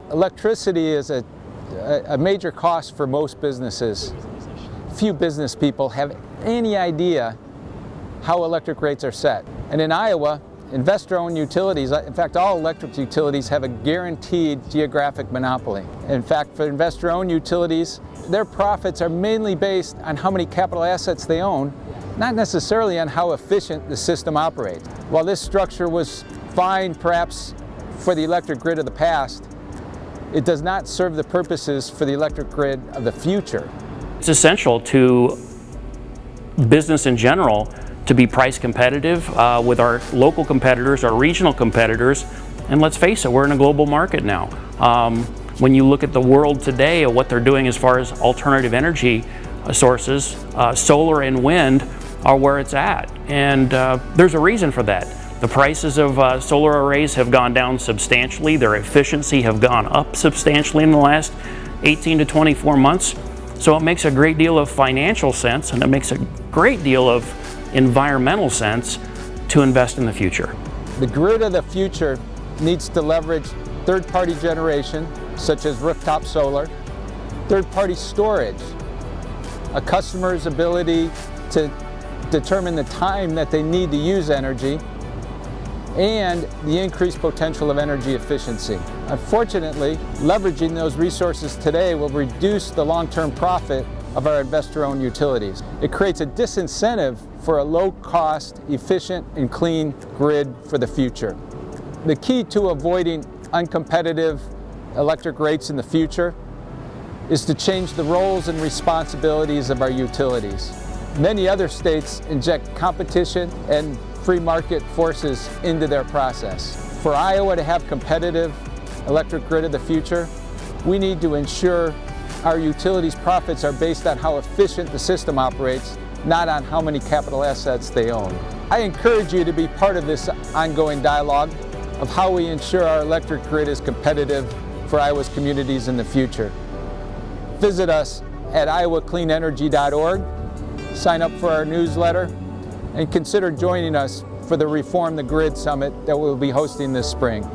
Electricity is a major cost for most businesses. Few business people have any idea how electric rates are set. And in Iowa, investor-owned utilities, in fact all electric utilities, have a guaranteed geographic monopoly. In fact, for investor-owned utilities, their profits are mainly based on how many capital assets they own, not necessarily on how efficient the system operates. While this structure was fine perhaps for the electric grid of the past, it does not serve the purposes for the electric grid of the future. It's essential to business in general to be price competitive with our local competitors, our regional competitors, and let's face it, we're in a global market now. When you look at the world today of what they're doing as far as alternative energy sources, solar and wind are where it's at, and there's a reason for that. The prices of solar arrays have gone down substantially. Their efficiency have gone up substantially in the last 18 to 24 months. So it makes a great deal of financial sense, and it makes a great deal of environmental sense to invest in the future. The grid of the future needs to leverage third-party generation, such as rooftop solar, third-party storage, a customer's ability to determine the time that they need to use energy, and the increased potential of energy efficiency. Unfortunately, leveraging those resources today will reduce the long-term profit of our investor-owned utilities. It creates a disincentive for a low-cost, efficient, and clean grid for the future. The key to avoiding uncompetitive electric rates in the future is to change the roles and responsibilities of our utilities. Many other states inject competition and free market forces into their process. For Iowa to have competitive electric grid of the future, we need to ensure our utilities' profits are based on how efficient the system operates, not on how many capital assets they own. I encourage you to be part of this ongoing dialogue of how we ensure our electric grid is competitive for Iowa's communities in the future. Visit us at iowacleanenergy.org, sign up for our newsletter, and consider joining us for the Reform the Grid Summit that we'll be hosting this spring.